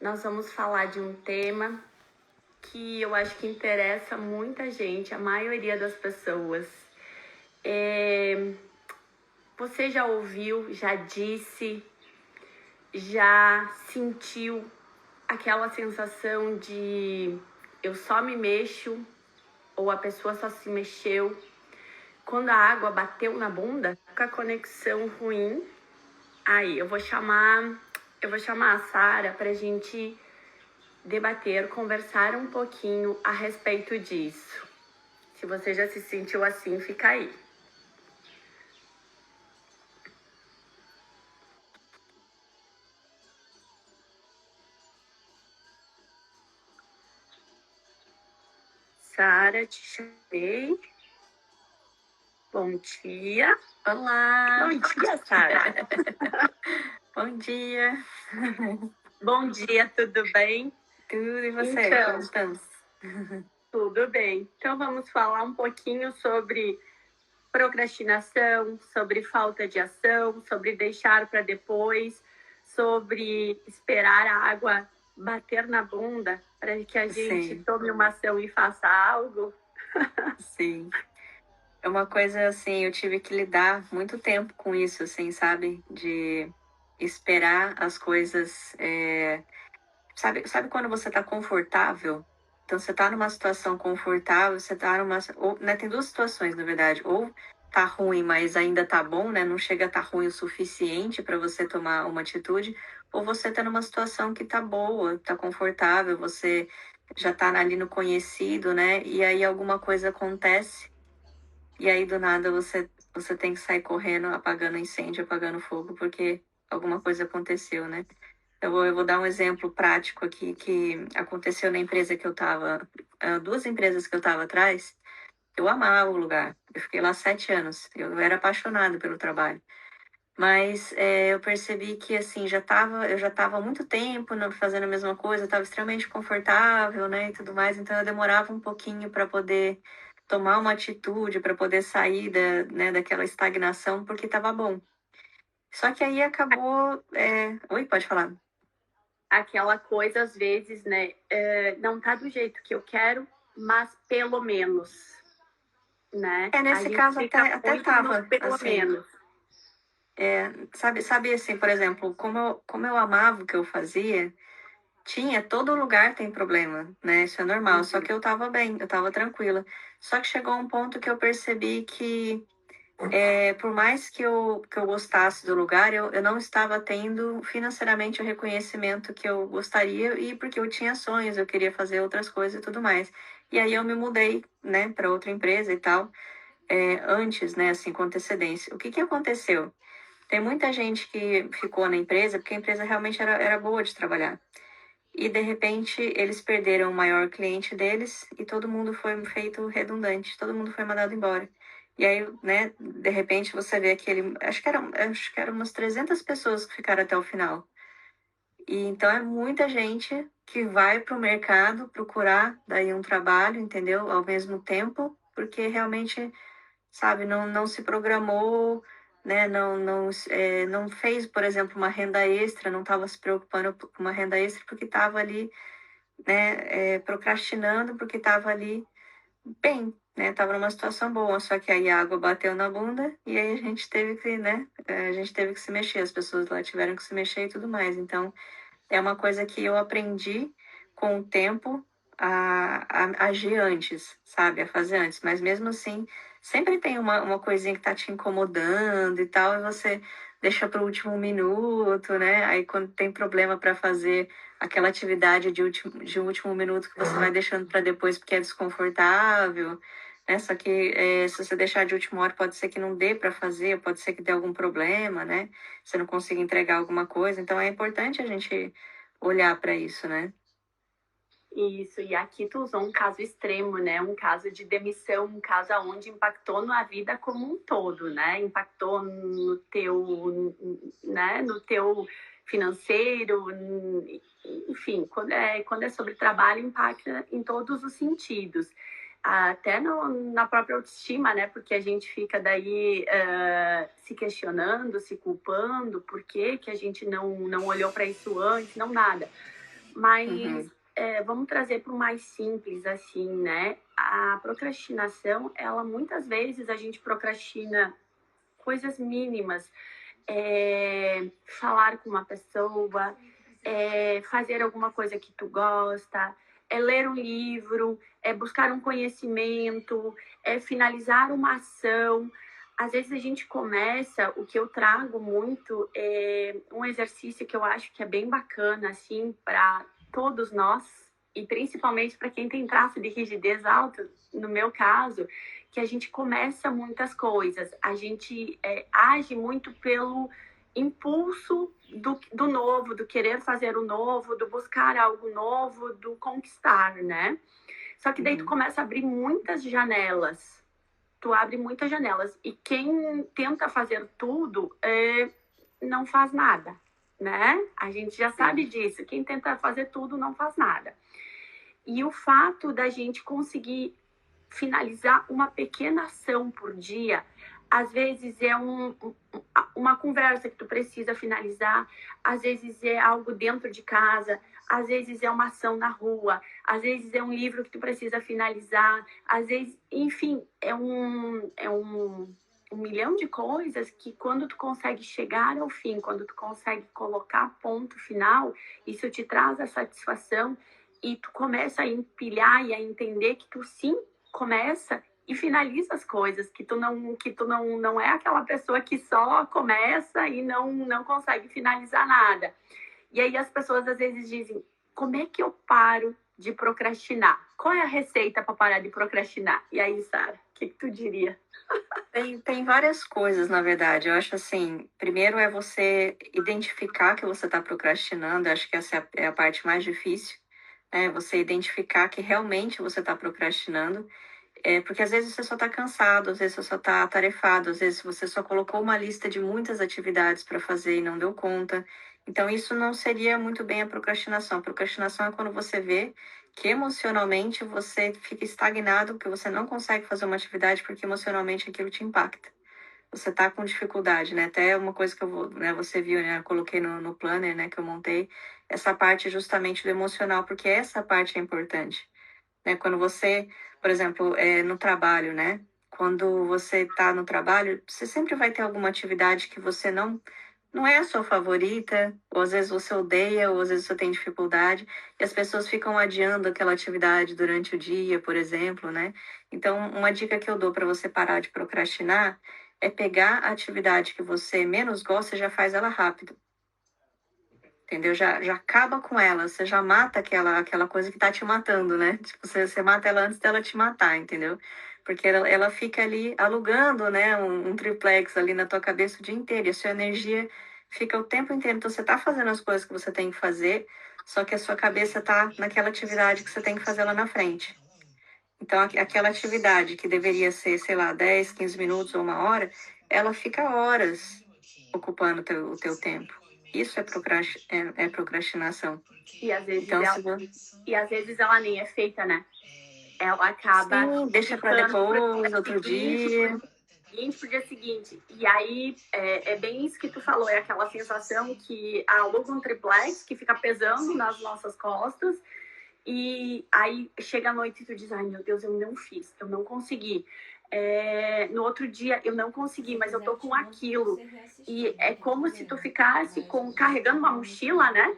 nós vamos falar de um tema que eu acho que interessa muita gente, a maioria das pessoas. Você já ouviu, já disse, já sentiu aquela sensação de eu só me mexo ou a pessoa só se mexeu quando a água bateu na bunda? Com a conexão ruim. Aí, eu vou chamar a Sara para a gente debater, conversar um pouquinho a respeito disso. Se você já se sentiu assim, fica aí. Sara, te chamei. Bom dia. Olá! Bom dia, Sara. Bom dia! Bom dia, tudo bem? Tudo e você? Então, Como estamos? Tudo bem. Então vamos falar um pouquinho sobre procrastinação, sobre falta de ação, sobre deixar para depois, sobre esperar a água bater na bunda para que a gente Sim. tome uma ação e faça algo. Sim. É uma coisa assim, eu tive que lidar muito tempo com isso, assim, sabe? De esperar as coisas. Sabe quando você tá confortável? Então você tá numa situação confortável, você tá numa. Ou, né, tem duas situações, na verdade. Ou tá ruim, mas ainda tá bom, né? Não chega a tá ruim o suficiente para você tomar uma atitude. Ou você tá numa situação que tá boa, tá confortável, você já tá ali no conhecido, né? E aí alguma coisa acontece, e aí do nada você tem que sair correndo, apagando incêndio, apagando fogo, porque alguma coisa aconteceu, né? Eu vou dar um exemplo prático aqui que aconteceu na empresa que eu estava, duas empresas que eu estava atrás. Eu amava o lugar. Eu fiquei lá 7 anos. Eu era apaixonada pelo trabalho. Mas eu percebi que assim eu já estava há muito tempo fazendo a mesma coisa, estava extremamente confortável, né, e tudo mais. Então eu demorava um pouquinho para poder tomar uma atitude, para poder sair daquela estagnação, porque estava bom. Só que aí acabou. Oi, pode falar. Aquela coisa, às vezes, né? Não tá do jeito que eu quero, mas pelo menos, né? A Nesse gente caso fica até muito no tava, pelo assim, menos. sabe assim, por exemplo, como eu amava o que eu fazia, tinha, todo lugar tem problema, né? Isso é normal, só que eu tava bem, eu tava tranquila. Só que chegou um ponto que eu percebi que, por mais que eu gostasse do lugar, eu não estava tendo financeiramente o reconhecimento que eu gostaria, e porque eu tinha sonhos, eu queria fazer outras coisas e tudo mais. E aí eu me mudei, né, para outra empresa e tal, antes, né, assim, com antecedência. O que que aconteceu? Tem muita gente que ficou na empresa porque a empresa realmente era boa de trabalhar. E de repente eles perderam o maior cliente deles e todo mundo foi feito redundante, todo mundo foi mandado embora. E aí, né, de repente você vê aquele, acho que eram umas 300 pessoas que ficaram até o final. E então é muita gente que vai para o mercado procurar daí um trabalho, entendeu? Ao mesmo tempo, porque realmente, sabe, não se programou, né? Não fez, por exemplo, uma renda extra, não estava se preocupando com uma renda extra porque estava ali, né, procrastinando, porque estava ali bem, né? Tava numa situação boa, só que aí a água bateu na bunda e aí a gente teve que, né? A gente teve que se mexer, as pessoas lá tiveram que se mexer e tudo mais. Então, é uma coisa que eu aprendi com o tempo a agir antes, sabe? A fazer antes. Mas mesmo assim, sempre tem uma coisinha que tá te incomodando e tal, e você deixa para o último minuto, né? Aí quando tem problema para fazer aquela atividade de último minuto que você vai deixando para depois porque é desconfortável, né? Só que se você deixar de última hora, pode ser que não dê para fazer, pode ser que dê algum problema, né? Você não consiga entregar alguma coisa. Então é importante a gente olhar para isso, né? Isso, e aqui tu usou um caso extremo, né? Um caso de demissão, um caso onde impactou na vida como um todo, né? Impactou no teu, né? No teu financeiro, enfim, quando é sobre trabalho, impacta em todos os sentidos. Até na própria autoestima, né? Porque a gente fica daí se questionando, se culpando, por que a gente não olhou para isso antes, não nada. Mas vamos trazer para o mais simples, assim, né? A procrastinação, ela muitas vezes a gente procrastina coisas mínimas. Falar com uma pessoa, fazer alguma coisa que tu gosta, ler um livro, buscar um conhecimento, finalizar uma ação. Às vezes a gente começa, o que eu trago muito é um exercício que eu acho que é bem bacana, assim, para todos nós, e principalmente para quem tem traço de rigidez alto, no meu caso, que a gente começa muitas coisas, a gente age muito pelo impulso do novo, do querer fazer o novo, do buscar algo novo, do conquistar, né? Só que daí tu começa a abrir muitas janelas, tu abre muitas janelas, e quem tenta fazer tudo não faz nada, né? A gente já sabe disso, quem tenta fazer tudo não faz nada. E o fato da gente conseguir finalizar uma pequena ação por dia, às vezes é uma conversa que tu precisa finalizar, às vezes é algo dentro de casa, às vezes é uma ação na rua, às vezes é um livro que tu precisa finalizar, às vezes, enfim, é um milhão de coisas que quando tu consegue chegar ao fim, quando tu consegue colocar ponto final, isso te traz a satisfação e tu começa a empilhar e a entender que tu sim começa e finaliza as coisas, que tu não é aquela pessoa que só começa e não consegue finalizar nada. E aí as pessoas às vezes dizem, como é que eu paro de procrastinar? Qual é a receita para parar de procrastinar? E aí, Sara, o que tu diria? Tem várias coisas, na verdade. Eu acho assim, primeiro é você identificar que você está procrastinando. Eu acho que essa é a parte mais difícil, né? Você identificar que realmente você está procrastinando. Porque às vezes você só está cansado, às vezes você só está atarefado, às vezes você só colocou uma lista de muitas atividades para fazer e não deu conta. Então, isso não seria muito bem a procrastinação. A procrastinação é quando você vê que emocionalmente você fica estagnado, porque você não consegue fazer uma atividade porque emocionalmente aquilo te impacta. Você está com dificuldade, né? Até uma coisa que você viu, né? Eu coloquei no planner, né? Que eu montei, essa parte justamente do emocional, porque essa parte é importante, né? Quando você, por exemplo, no trabalho, né? Quando você está no trabalho, você sempre vai ter alguma atividade que você não é a sua favorita, ou às vezes você odeia, ou às vezes você tem dificuldade, e as pessoas ficam adiando aquela atividade durante o dia, por exemplo, né? Então, uma dica que eu dou para você parar de procrastinar é pegar a atividade que você menos gosta e já faz ela rápido. Entendeu? Já acaba com ela, você já mata aquela coisa que tá te matando, né? Tipo, você mata ela antes dela te matar, entendeu? Porque ela fica ali alugando, né, um triplex ali na tua cabeça o dia inteiro, e a sua energia fica o tempo inteiro. Então, você tá fazendo as coisas que você tem que fazer, só que a sua cabeça tá naquela atividade que você tem que fazer lá na frente. Então, aquela atividade que deveria ser, sei lá, 10, 15 minutos ou uma hora, ela fica horas ocupando o teu tempo. Isso é procrastinação. E às vezes Então, e às vezes ela nem é feita, né? Ela acaba sim, deixa para ficando depois, outro dia. pro dia seguinte. E aí é bem isso que tu falou, é aquela sensação que aluga um triplex que fica pesando nas nossas costas. E aí chega a noite e tu diz, ai meu Deus, eu não fiz, eu não consegui. No outro dia eu não consegui, mas eu tô com aquilo. E é como se tu ficasse carregando uma mochila, né?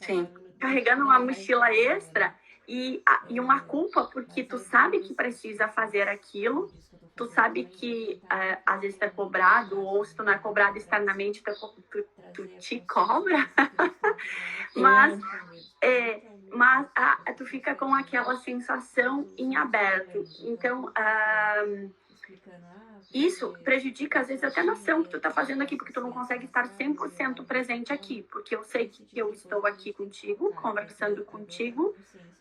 Sim. Carregando uma mochila extra e uma culpa, porque tu sabe que precisa fazer aquilo, tu sabe que às vezes tu é cobrado, ou se tu não é cobrado externamente, tu te cobra, mas tu fica com aquela sensação em aberto. Então, isso prejudica, às vezes, até a ação que tu tá fazendo aqui, porque tu não consegue estar 100% presente aqui, porque eu sei que eu estou aqui contigo, conversando contigo,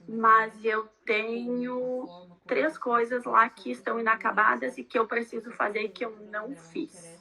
mas eu tenho 3 coisas lá que estão inacabadas e que eu preciso fazer e que eu não fiz.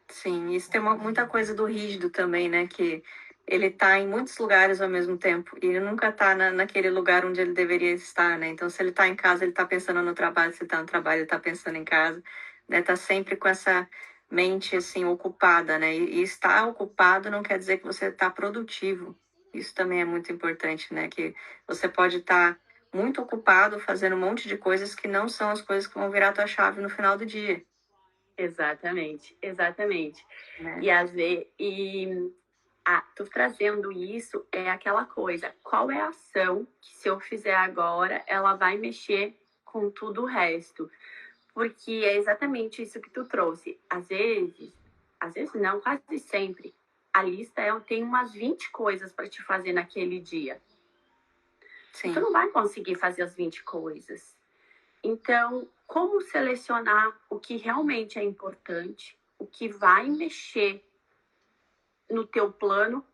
Sim, isso tem muita coisa do rígido também, né? Que ele tá em muitos lugares ao mesmo tempo e ele nunca tá naquele lugar onde ele deveria estar, né? Então, se ele tá em casa, ele tá pensando no trabalho, se ele tá no trabalho, ele tá pensando em casa, né? Tá sempre com essa mente, assim, ocupada, né? E estar ocupado não quer dizer que você tá produtivo. Isso também é muito importante, né? Que você pode estar muito ocupado fazendo um monte de coisas que não são as coisas que vão virar a tua chave no final do dia, Exatamente, exatamente. né? E às vezes, tu trazendo isso é aquela coisa, qual é a ação que se eu fizer agora, ela vai mexer com tudo o resto? Porque é exatamente isso que tu trouxe. Às vezes não, quase sempre, a lista tem umas 20 coisas para te fazer naquele dia. E tu Sim, não vai conseguir fazer as 20 coisas. Então, como selecionar o que realmente é importante, o que vai mexer no teu plano?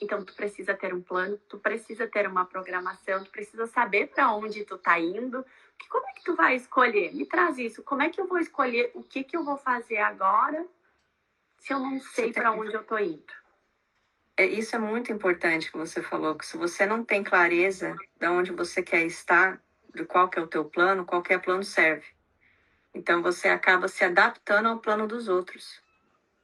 Então, tu precisa ter um plano, tu precisa ter uma programação, tu precisa saber para onde tu tá indo. Como é que tu vai escolher? Me traz isso. Como é que eu vou escolher o que eu vou fazer agora se eu não você sei tem... para onde eu tô indo? Isso é muito importante que você falou, que se você não tem clareza de onde você quer estar, de qual que é o teu plano, qualquer plano serve. Então você acaba se adaptando ao plano dos outros,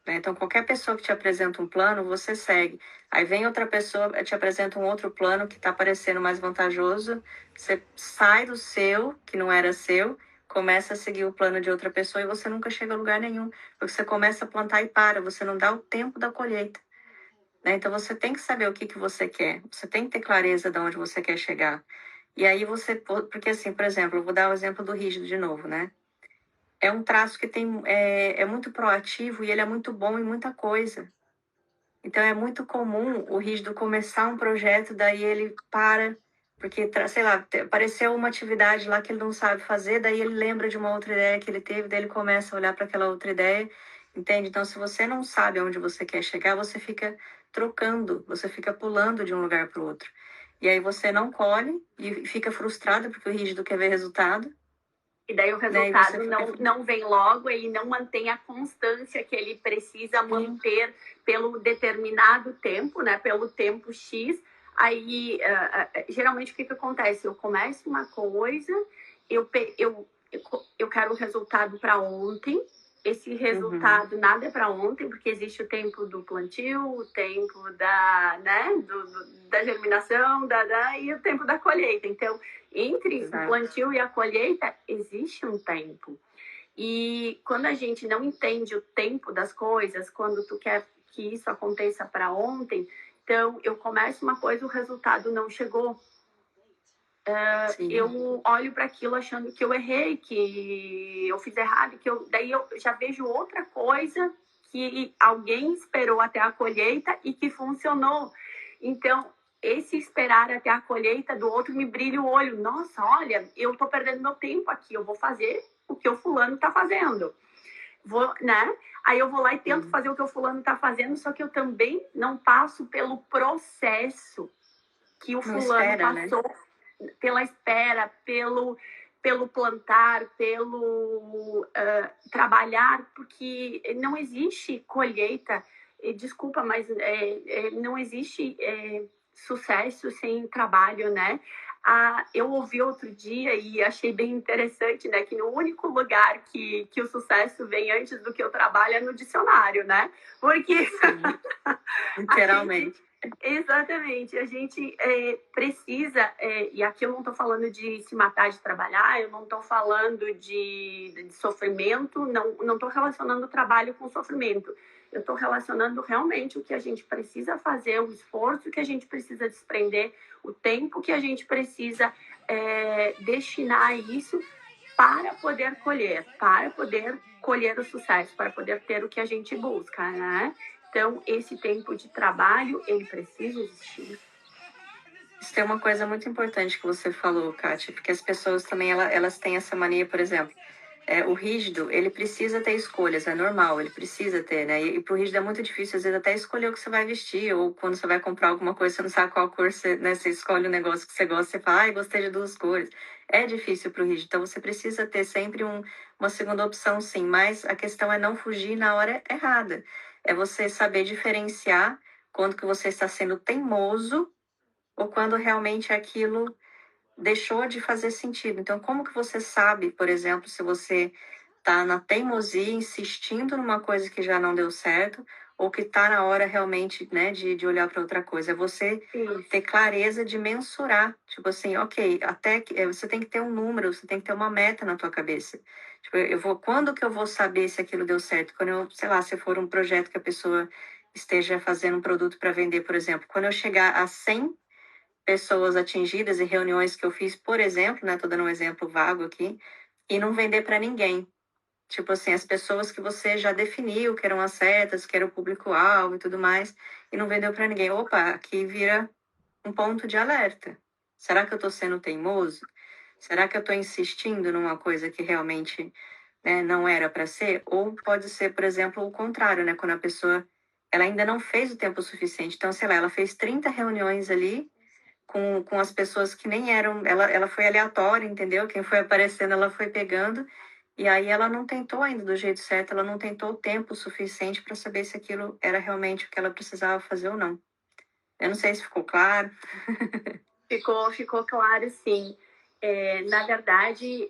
né? Então qualquer pessoa que te apresenta um plano, você segue. Aí vem outra pessoa, te apresenta um outro plano que está parecendo mais vantajoso, você sai do seu, que não era seu, começa a seguir o plano de outra pessoa e você nunca chega a lugar nenhum, porque você começa a plantar e para, você não dá o tempo da colheita, né? Então você tem que saber o que você quer, você tem que ter clareza de onde você quer chegar. E aí você, porque assim, por exemplo, eu vou dar o exemplo do rígido de novo, né? É um traço que é muito proativo e ele é muito bom em muita coisa. Então é muito comum o rígido começar um projeto, daí ele para, porque, sei lá, apareceu uma atividade lá que ele não sabe fazer, daí ele lembra de uma outra ideia que ele teve, daí ele começa a olhar para aquela outra ideia, entende? Então, se você não sabe aonde você quer chegar, você fica trocando, você fica pulando de um lugar para o outro. E aí você não colhe e fica frustrado porque o rígido quer ver resultado, E daí o né? E você resultado fica... não vem logo e não mantém a constância que ele precisa Sim. manter pelo determinado tempo, né? Pelo tempo X. Aí, geralmente, o que acontece? Eu começo uma coisa, eu quero o resultado para ontem. Esse resultado nada é para ontem, porque existe o tempo do plantio, o tempo da germinação, e o tempo da colheita. Então, entre o plantio e a colheita, existe um tempo. E quando a gente não entende o tempo das coisas, quando tu quer que isso aconteça para ontem, então eu começo uma coisa, o resultado não chegou. Eu olho para aquilo achando que eu errei, que eu fiz errado, daí eu já vejo outra coisa que alguém esperou até a colheita e que funcionou. Então, esse esperar até a colheita do outro me brilha o olho. Nossa, olha, eu estou perdendo meu tempo aqui, eu vou fazer o que o fulano está fazendo. Né? Aí eu vou lá e tento fazer o que o fulano está fazendo, só que eu também não passo pelo processo que o fulano passou, né? Pela espera, pelo plantar, pelo trabalhar, porque não existe colheita, desculpa, mas não existe sucesso sem trabalho, né? Eu ouvi outro dia e achei bem interessante, né? Que no único lugar que o sucesso vem antes do que o trabalho é no dicionário, né? Porque... Literalmente. Exatamente, a gente precisa, e aqui eu não estou falando de se matar de trabalhar, eu não estou falando de sofrimento, não estou relacionando o trabalho com sofrimento, eu estou relacionando realmente o que a gente precisa fazer, o esforço que a gente precisa desprender, o tempo que a gente precisa destinar a isso para poder colher o sucesso, para poder ter o que a gente busca, né? Então, esse tempo de trabalho, ele precisa existir. Isso tem uma coisa muito importante que você falou, Kátia, porque as pessoas também, elas têm essa mania, por exemplo, o rígido, ele precisa ter escolhas, é normal, ele precisa ter, né? E pro rígido é muito difícil, às vezes, até escolher o que você vai vestir, ou quando você vai comprar alguma coisa, você não sabe qual cor você, né? Você escolhe um negócio que você gosta, você fala, ai, gostei de duas cores. É difícil pro rígido, então você precisa ter sempre uma segunda opção, sim, mas a questão é não fugir na hora errada. É você saber diferenciar quando que você está sendo teimoso ou quando realmente aquilo deixou de fazer sentido. Então, como que você sabe, por exemplo, se você está na teimosia, insistindo numa coisa que já não deu certo, ou que está na hora realmente, né, de olhar para outra coisa. É você ter clareza de mensurar. Tipo assim, ok, até que você tem que ter um número, você tem que ter uma meta na tua cabeça. Tipo, quando que eu vou saber se aquilo deu certo? Quando eu, sei lá, se for um projeto que a pessoa esteja fazendo um produto para vender, por exemplo. Quando eu chegar a 100 pessoas atingidas e reuniões que eu fiz, por exemplo, né, tô dando um exemplo vago aqui, e não vender para ninguém. Tipo assim, as pessoas que você já definiu que eram as certas, que era o público-alvo e tudo mais, e não vendeu para ninguém. Opa, aqui vira um ponto de alerta. Será que eu estou sendo teimoso? Será que eu estou insistindo numa coisa que realmente, né, não era para ser? Ou pode ser, por exemplo, o contrário, né? Quando a pessoa ela ainda não fez o tempo suficiente. Então, sei lá, ela fez 30 reuniões ali com as pessoas que nem eram. Ela foi aleatória, entendeu? Quem foi aparecendo, ela foi pegando. E aí ela não tentou ainda do jeito certo, ela não tentou o tempo suficiente para saber se aquilo era realmente o que ela precisava fazer ou não. Eu não sei se ficou claro. Ficou claro, sim. Na verdade,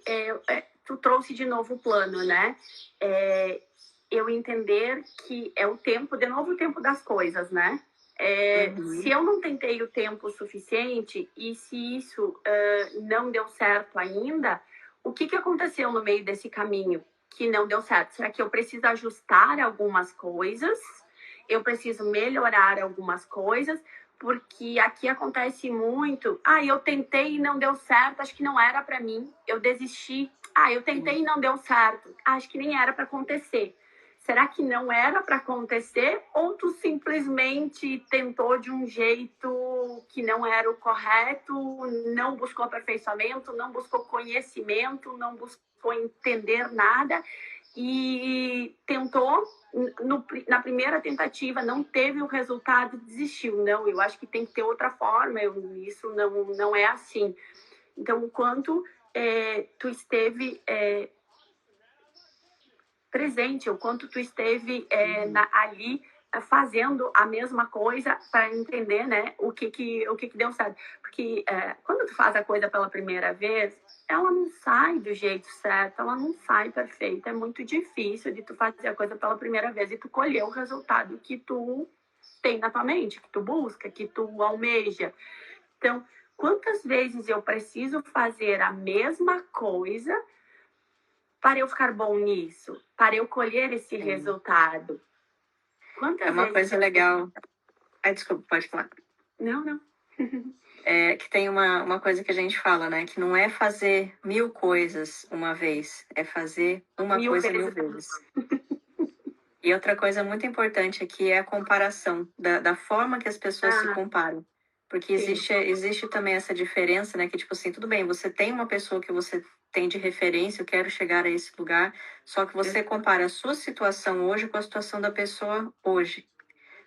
tu trouxe de novo o plano, né? Eu entender que é o tempo, de novo, o tempo das coisas, né? Se eu não tentei o tempo suficiente e se isso não deu certo ainda, o que aconteceu no meio desse caminho que não deu certo? Será que eu preciso ajustar algumas coisas? Eu preciso melhorar algumas coisas? Porque aqui acontece muito. Eu tentei e não deu certo, acho que não era para mim, eu desisti. Eu tentei e não deu certo, acho que nem era para acontecer. Será que não era para acontecer? Ou tu simplesmente tentou de um jeito que não era o correto, não buscou aperfeiçoamento, não buscou conhecimento, não buscou entender nada e tentou na primeira tentativa, não teve o resultado, desistiu. Não, eu acho que tem que ter outra forma, isso não é assim. Então, o quanto tu esteve presente, o quanto tu esteve ali fazendo a mesma coisa para entender, né, o que deu certo. Porque quando tu faz a coisa pela primeira vez, ela não sai do jeito certo, ela não sai perfeita. É muito difícil de tu fazer a coisa pela primeira vez e tu colher o resultado que tu tem na tua mente, que tu busca, que tu almeja. Então, quantas vezes eu preciso fazer a mesma coisa para eu ficar bom nisso, para eu colher esse resultado? Quantas É uma vezes coisa legal. Desculpa, pode falar. Não. Que tem uma coisa que a gente fala, né? Que não é fazer 1000 coisas uma vez, é fazer uma coisa 1000 vezes. E outra coisa muito importante aqui é a comparação, da forma que as pessoas se comparam. Porque existe também essa diferença, né? Que, tipo assim, tudo bem, você tem uma pessoa que você tem de referência, eu quero chegar a esse lugar, só que você compara a sua situação hoje com a situação da pessoa hoje.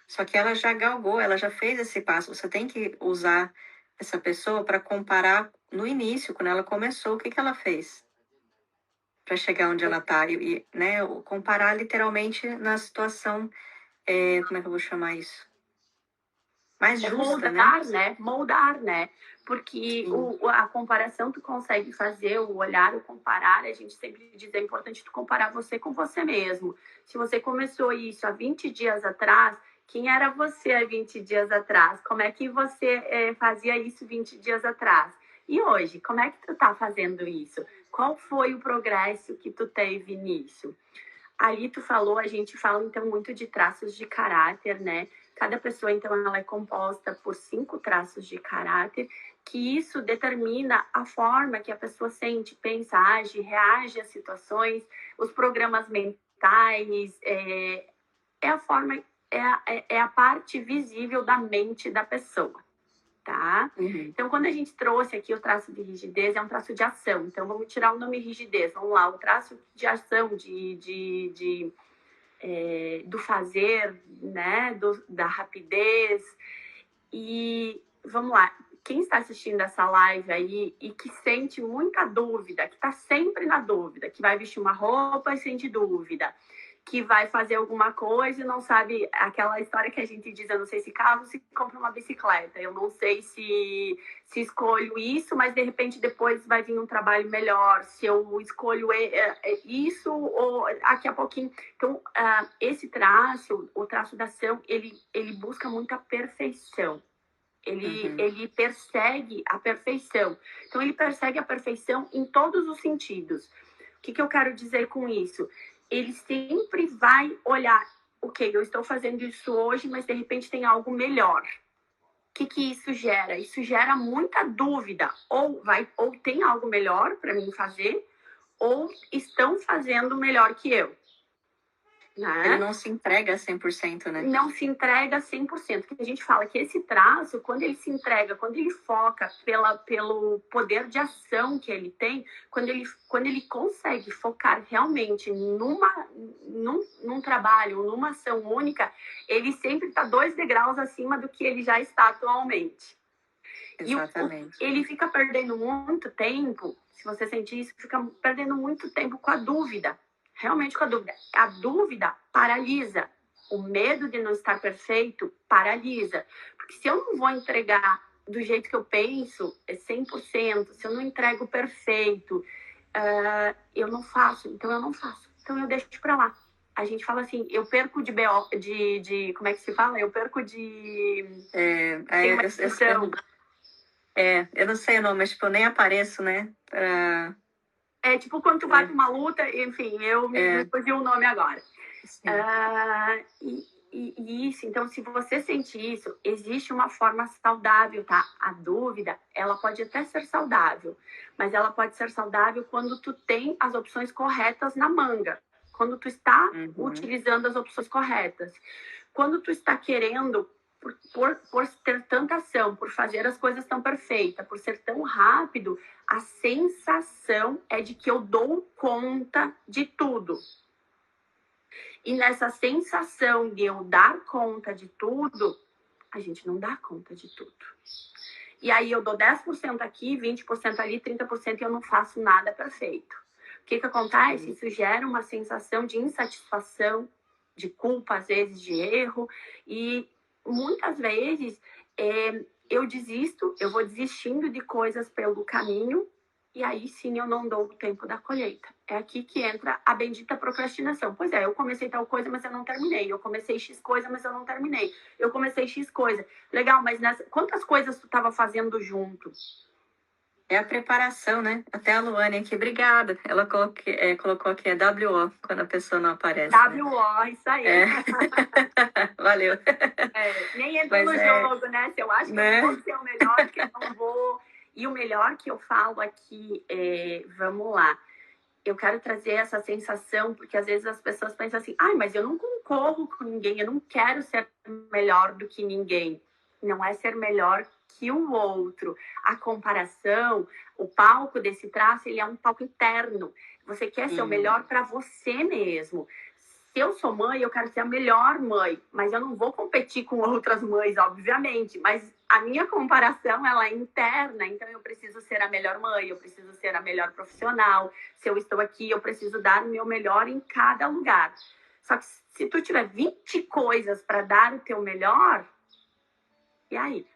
Só que ela já galgou, ela já fez esse passo. Você tem que usar essa pessoa para comparar no início, quando ela começou, o que ela fez para chegar onde ela está. E, né, comparar literalmente na situação, como é que eu vou chamar isso? Mais justa, Moldar, né? Porque a comparação tu consegue fazer, o olhar, o comparar, a gente sempre diz, é importante tu comparar você com você mesmo. Se você começou isso há 20 dias atrás, quem era você há 20 dias atrás? Como é que você fazia isso 20 dias atrás? E hoje, como é que tu tá fazendo isso? Qual foi o progresso que tu teve nisso? Ali tu falou, a gente fala então muito de traços de caráter, né? Cada pessoa, então, ela é composta por 5 traços de caráter, que isso determina a forma que a pessoa sente, pensa, age, reage às situações, os programas mentais, a forma, é a parte visível da mente da pessoa, tá? Então, quando a gente trouxe aqui o traço de rigidez, é um traço de ação. Então, vamos tirar o nome rigidez. Vamos lá, o traço de ação, do fazer, né? Da rapidez. E vamos lá, quem está assistindo essa live aí e que sente muita dúvida, que está sempre na dúvida, que vai vestir uma roupa e sente dúvida, que vai fazer alguma coisa e não sabe, aquela história que a gente diz, eu não sei se carro, se compra uma bicicleta, eu não sei se se escolho isso, mas de repente depois vai vir um trabalho melhor, se eu escolho isso ou daqui a pouquinho. Então, esse traço, o traço da ação, ele busca muito a perfeição. Ele persegue a perfeição. Então, ele persegue a perfeição em todos os sentidos. O que eu quero dizer com isso? Ele sempre vai olhar, ok, eu estou fazendo isso hoje, mas de repente tem algo melhor. O que isso gera? Isso gera muita dúvida. Ou tem algo melhor para mim fazer, ou estão fazendo melhor que eu. Né? Ele não se entrega 100%, né? Não se entrega 100%. Porque a gente fala que esse traço, quando ele se entrega, quando ele foca pelo poder de ação que ele tem, quando ele consegue focar realmente num trabalho, numa ação única, ele sempre está 2 degraus acima do que ele já está atualmente. Exatamente. E ele fica perdendo muito tempo, se você sentir isso, fica perdendo muito tempo com a dúvida. Realmente com a dúvida. A dúvida paralisa. O medo de não estar perfeito paralisa. Porque se eu não vou entregar do jeito que eu penso, 100%, se eu não entrego perfeito, eu não faço. Então eu não faço. Então eu deixo pra lá. A gente fala assim, eu perco de como é que se fala? Eu perco de... eu não sei o nome, mas tipo, eu nem apareço, né? É tipo quando tu vai pra uma luta, enfim, eu me fugi o nome agora. E isso, então, se você sente isso, existe uma forma saudável, tá? A dúvida, ela pode até ser saudável, mas ela pode ser saudável quando tu tem as opções corretas na manga, quando tu está utilizando as opções corretas. Quando tu está querendo, por ter tanta ação, por fazer as coisas tão perfeitas, por ser tão rápido, a sensação é de que eu dou conta de tudo. E nessa sensação de eu dar conta de tudo, a gente não dá conta de tudo. E aí eu dou 10% aqui, 20% ali, 30% e eu não faço nada perfeito. O que acontece? Isso gera uma sensação de insatisfação, de culpa, às vezes de erro. E muitas vezes eu desisto, eu vou desistindo de coisas pelo caminho. E aí sim eu não dou o tempo da colheita. É aqui que entra a bendita procrastinação. Pois é, eu comecei tal coisa, mas eu não terminei. Eu comecei X coisa, mas eu não terminei. Eu comecei X coisa. Legal, mas quantas coisas tu estava fazendo junto? É a preparação, né? Até a Luane aqui, obrigada. Ela colocou aqui, é WO, quando a pessoa não aparece. WO, né? Isso aí. Valeu. Nem entra no jogo, né? Se eu acho que eu vou ser o melhor, que eu não vou... E o melhor que eu falo aqui vamos lá, eu quero trazer essa sensação, porque às vezes as pessoas pensam assim, mas eu não concorro com ninguém, eu não quero ser melhor do que ninguém. Não é ser melhor que o outro. A comparação, o palco desse traço, ele é um palco interno. Você quer ser o melhor para você mesmo. Se eu sou mãe, eu quero ser a melhor mãe, mas eu não vou competir com outras mães, obviamente, mas a minha comparação, ela é interna, então eu preciso ser a melhor mãe, eu preciso ser a melhor profissional, se eu estou aqui, eu preciso dar o meu melhor em cada lugar. Só que se tu tiver 20 coisas para dar o teu melhor, e aí?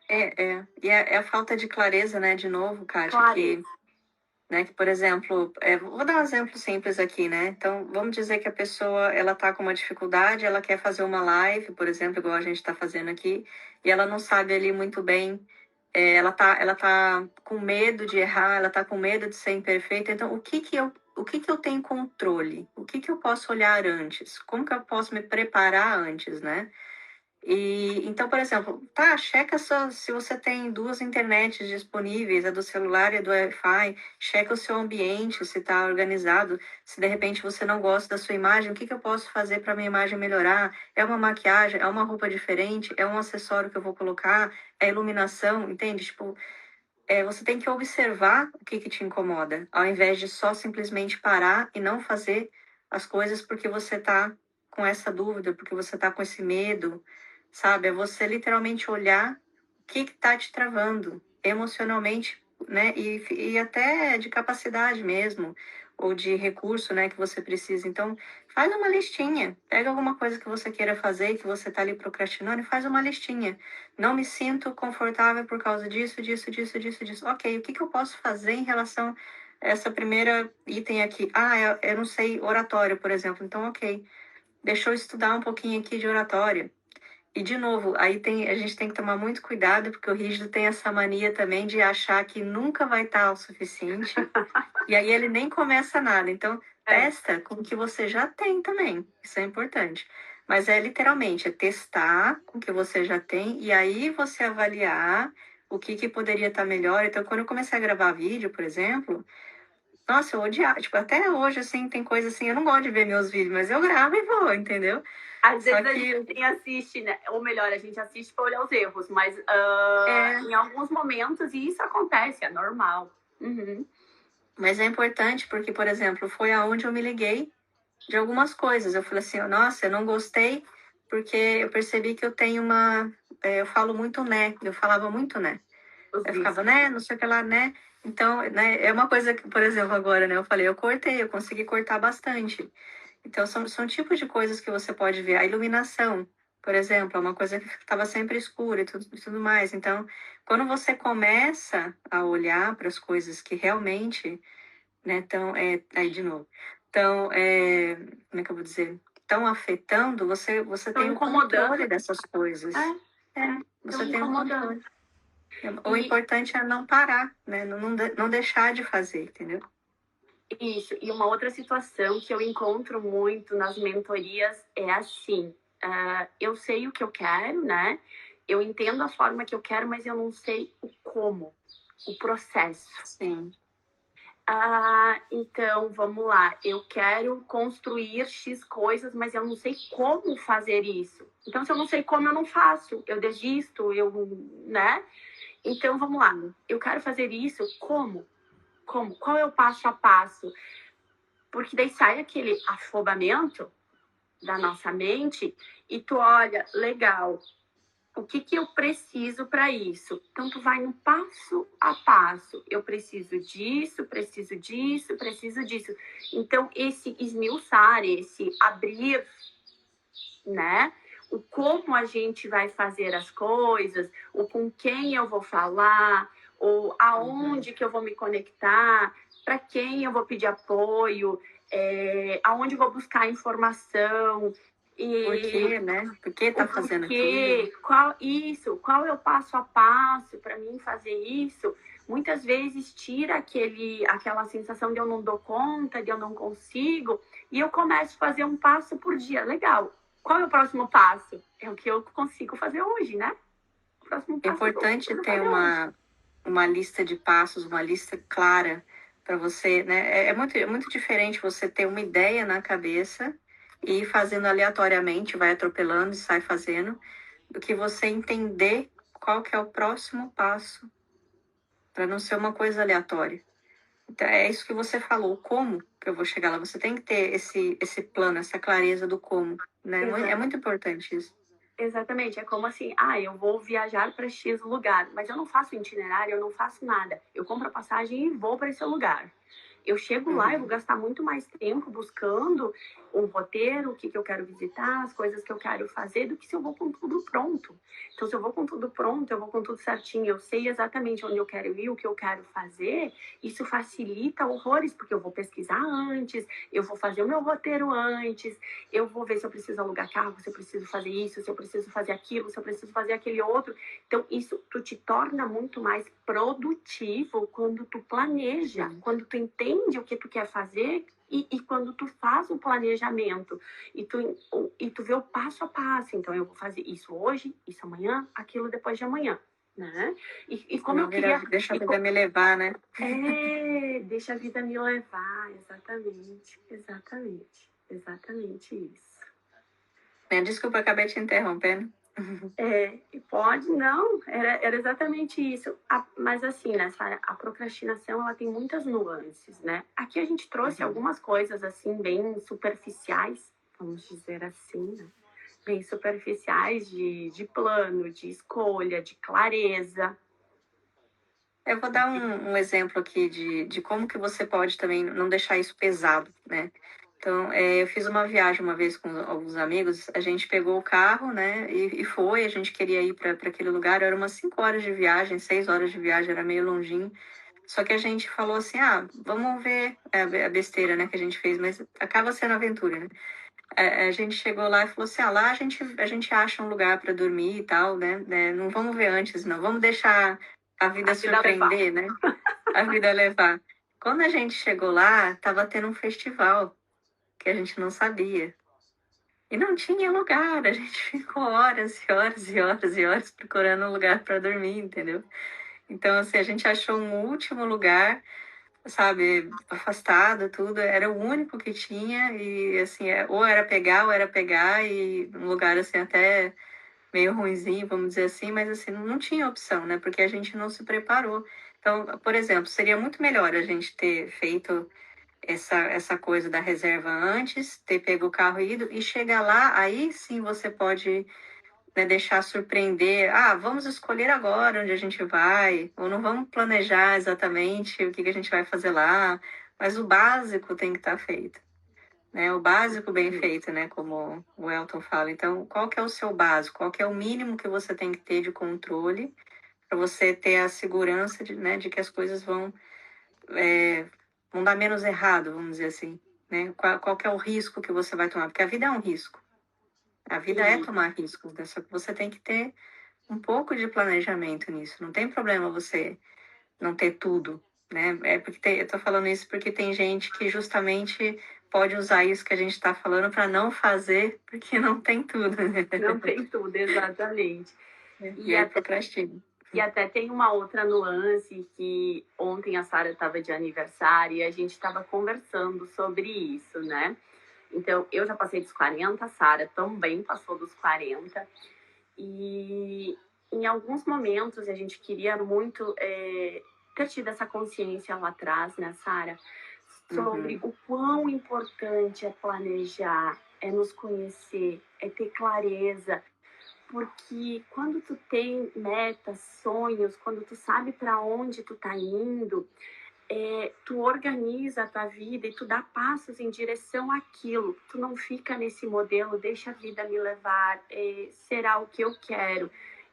E a falta de clareza, né, de novo, Kátia, que, por exemplo, vou dar um exemplo simples aqui, né? Então, vamos dizer que a pessoa, ela tá com uma dificuldade, ela quer fazer uma live, por exemplo, igual a gente está fazendo aqui, e ela não sabe ali muito bem, ela tá com medo de errar, ela tá com medo de ser imperfeita. Então, o que que eu tenho controle? O que que eu posso olhar antes? Como que eu posso me preparar antes, né? E então, por exemplo, checa se você tem 2 internets disponíveis, a do celular e a do Wi-Fi, checa o seu ambiente, se está organizado, se de repente você não gosta da sua imagem, o que eu posso fazer para minha imagem melhorar? É uma maquiagem, é uma roupa diferente, é um acessório que eu vou colocar, é iluminação, entende? Tipo, você tem que observar o que te incomoda, ao invés de só simplesmente parar e não fazer as coisas porque você está com essa dúvida, porque você está com esse medo, sabe? É você literalmente olhar o que está te travando emocionalmente, né? E até de capacidade mesmo. ou de recurso, né, que você precisa. Então, faz uma listinha. Pega alguma coisa que você queira fazer, que você está ali procrastinando, e faz uma listinha. Não me sinto confortável por causa disso, disso, disso, disso, disso. Ok, o que eu posso fazer em relação a essa primeira item aqui? Ah, eu não sei oratório, por exemplo. Então, ok, deixa eu estudar um pouquinho aqui de oratório. E, de novo, aí a gente tem que tomar muito cuidado, porque o rígido tem essa mania também de achar que nunca vai estar o suficiente, e aí ele nem começa nada. Então, testa com o que você já tem também, isso é importante. Mas é literalmente, é testar com o que você já tem, e aí você avaliar o que poderia estar melhor. Então, quando eu comecei a gravar vídeo, por exemplo, nossa, eu odiava, tipo, até hoje, assim, tem coisa assim, eu não gosto de ver meus vídeos, mas eu gravo e vou, entendeu? Às vezes a gente nem assiste, né? Ou melhor, a gente assiste para olhar os erros, mas em alguns momentos isso acontece, é normal. Uhum. Mas é importante porque, por exemplo, foi aonde eu me liguei de algumas coisas. Eu falei assim, nossa, eu não gostei porque eu percebi que eu tenho eu falo muito né, eu falava muito né. Eu ficava, né, não sei o que lá, né. Então, né, é uma coisa que, por exemplo, agora, né, eu falei, eu consegui cortar bastante. Então, são tipos de coisas que você pode ver. A iluminação, por exemplo, é uma coisa que estava sempre escura e tudo mais. Então, quando você começa a olhar para as coisas que realmente, né, aí de novo, como é que eu vou dizer? Estão afetando, você tem o controle dessas coisas. Você tem o controle. O importante é não parar, né? Não deixar de fazer, entendeu? Isso. E uma outra situação que eu encontro muito nas mentorias é assim: eu sei o que eu quero, né? Eu entendo a forma que eu quero, mas eu não sei o como, o processo. Sim. Então, vamos lá. Eu quero construir X coisas, mas eu não sei como fazer isso. Então, se eu não sei como, eu não faço. Eu desisto, né? Então, vamos lá. Eu quero fazer isso como? Como? Qual é o passo a passo? Porque daí sai aquele afobamento da nossa mente e tu olha, legal, o que eu preciso para isso? Então, tu vai no passo a passo. Eu preciso disso, preciso disso, preciso disso. Então, esse esmiuçar, esse abrir, né? O como a gente vai fazer as coisas, o com quem eu vou falar, ou aonde que eu vou me conectar, para quem eu vou pedir apoio, aonde eu vou buscar informação. Por quê, né? Por que tá fazendo aquilo? Qual é o passo a passo para mim fazer isso? Muitas vezes tira aquela sensação de eu não dou conta, de eu não consigo, e eu começo a fazer um passo por dia. Legal. Qual é o próximo passo? É o que eu consigo fazer hoje, né? O próximo passo é importante ter uma lista de passos, uma lista clara para você, né? É muito diferente você ter uma ideia na cabeça e ir fazendo aleatoriamente, vai atropelando e sai fazendo, do que você entender qual que é o próximo passo, para não ser uma coisa aleatória. Então, é isso que você falou, como que eu vou chegar lá. Você tem que ter esse plano, essa clareza do como, né? É muito importante isso. Exatamente, é como assim, eu vou viajar para X lugar, mas eu não faço itinerário, eu não faço nada. Eu compro a passagem e vou para esse lugar. Eu chego lá, eu vou gastar muito mais tempo buscando um roteiro, o que eu quero visitar, as coisas que eu quero fazer, do que se eu vou com tudo pronto. Então, se eu vou com tudo pronto, eu vou com tudo certinho, eu sei exatamente onde eu quero ir, o que eu quero fazer, isso facilita horrores, porque eu vou pesquisar antes, eu vou fazer o meu roteiro antes, eu vou ver se eu preciso alugar carro, se eu preciso fazer isso, se eu preciso fazer aquilo, se eu preciso fazer aquele outro. Então, isso tu te torna muito mais produtivo quando tu planeja, quando tu entende o que tu quer fazer e quando tu faz o planejamento e tu vê o passo a passo. Então, eu vou fazer isso hoje, isso amanhã, aquilo depois de amanhã, né? E como eu queria... Deixa a vida me levar, né? Deixa a vida me levar, exatamente, exatamente, exatamente isso. Desculpa, acabei te interrompendo. Pode, não, era exatamente isso. Mas assim, a procrastinação, ela tem muitas nuances, né? Aqui a gente trouxe algumas coisas, assim, bem superficiais, vamos dizer assim, né? Bem superficiais de plano, de escolha, de clareza. Eu vou dar um exemplo aqui de como que você pode também não deixar isso pesado, né? Então, eu fiz uma viagem uma vez com alguns amigos, a gente pegou o carro, né, e foi, a gente queria ir para aquele lugar, era umas 5 horas de viagem, 6 horas de viagem, era meio longinho, só que a gente falou assim, vamos ver a besteira, né, que a gente fez, mas acaba sendo aventura, né? A gente chegou lá e falou assim, lá a gente acha um lugar para dormir e tal, né, não vamos ver antes, não, vamos deixar a vida A vida levar. surpreender, né, a vida levar. Quando a gente chegou lá, tava tendo um festival que a gente não sabia. E não tinha lugar, a gente ficou horas e horas e horas e horas procurando um lugar para dormir, entendeu? Então, assim, a gente achou um último lugar, sabe, afastado, tudo, era o único que tinha, e assim, ou era pegar, e um lugar assim até meio ruinzinho, vamos dizer assim, mas assim, não tinha opção, né? Porque a gente não se preparou. Então, por exemplo, seria muito melhor a gente ter feito essa coisa da reserva antes, ter pego o carro e ido, e chegar lá, aí sim você pode, né, deixar surpreender. Vamos escolher agora onde a gente vai, ou não vamos planejar exatamente o que que a gente vai fazer lá, mas o básico tem que estar feito, né? O básico bem feito, né? Como o Elton fala. Então, qual que é o seu básico? Qual que é o mínimo que você tem que ter de controle para você ter a segurança de, né, de que as coisas vão dar menos errado, vamos dizer assim, né? Qual que é o risco que você vai tomar? Porque a vida é um risco. A vida é E tomar riscos, né? Só que você tem que ter um pouco de planejamento nisso. Não tem problema você não ter tudo, né? Eu tô falando isso porque tem gente que justamente pode usar isso que a gente está falando para não fazer, porque não tem tudo. não tem tudo, exatamente. E aí procrastina. E até tem uma outra nuance que ontem a Sara estava de aniversário e a gente estava conversando sobre isso, né? Então, eu já passei dos 40, a Sara também passou dos 40. E em alguns momentos a gente queria muito ter tido essa consciência lá atrás, né, Sara? Sobre o quão importante é planejar, é nos conhecer, é ter clareza, porque quando tu tem metas, sonhos, quando tu sabe para onde tu tá indo, tu organiza a tua vida e tu dá passos em direção àquilo. Tu não fica nesse modelo, deixa a vida me levar, será o que eu quero.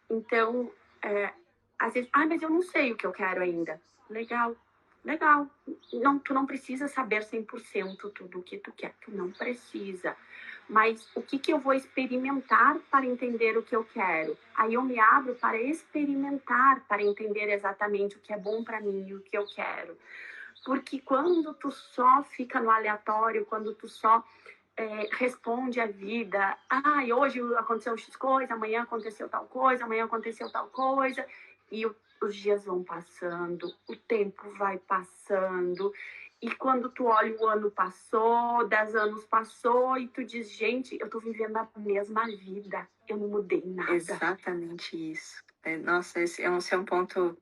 Então, às vezes, mas eu não sei o que eu quero ainda. Legal, legal. Não, tu não precisa saber 100% tudo o que tu quer, tu não precisa. Mas o que eu vou experimentar para entender o que eu quero? Aí eu me abro para experimentar, para entender exatamente o que é bom para mim e o que eu quero. Porque quando tu só fica no aleatório, quando tu só responde a vida, hoje aconteceu X coisa, amanhã aconteceu tal coisa, amanhã aconteceu tal coisa, e os dias vão passando, o tempo vai passando, e quando tu olha o ano passou, 10 anos passou, e tu diz, gente, eu tô vivendo a mesma vida, eu não mudei nada. Exatamente isso. Nossa, esse é um ponto.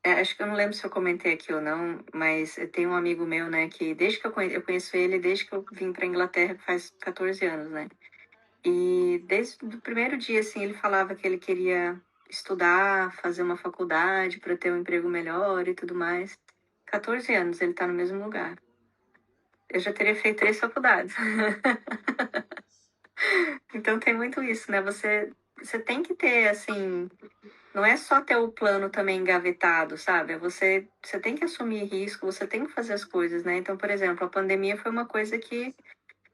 Acho que eu não lembro se eu comentei aqui ou não, mas tem um amigo meu, né, que desde que eu conheço ele desde que eu vim para Inglaterra, que faz 14 anos, né? E desde o primeiro dia, assim, ele falava que ele queria estudar, fazer uma faculdade para ter um emprego melhor e tudo mais. 14 anos, ele tá no mesmo lugar. Eu já teria feito 3 faculdades. Então tem muito isso, né? Você tem que ter, assim, não é só ter o plano também engavetado, sabe? Você tem que assumir risco, você tem que fazer as coisas, né? Então, por exemplo, a pandemia foi uma coisa que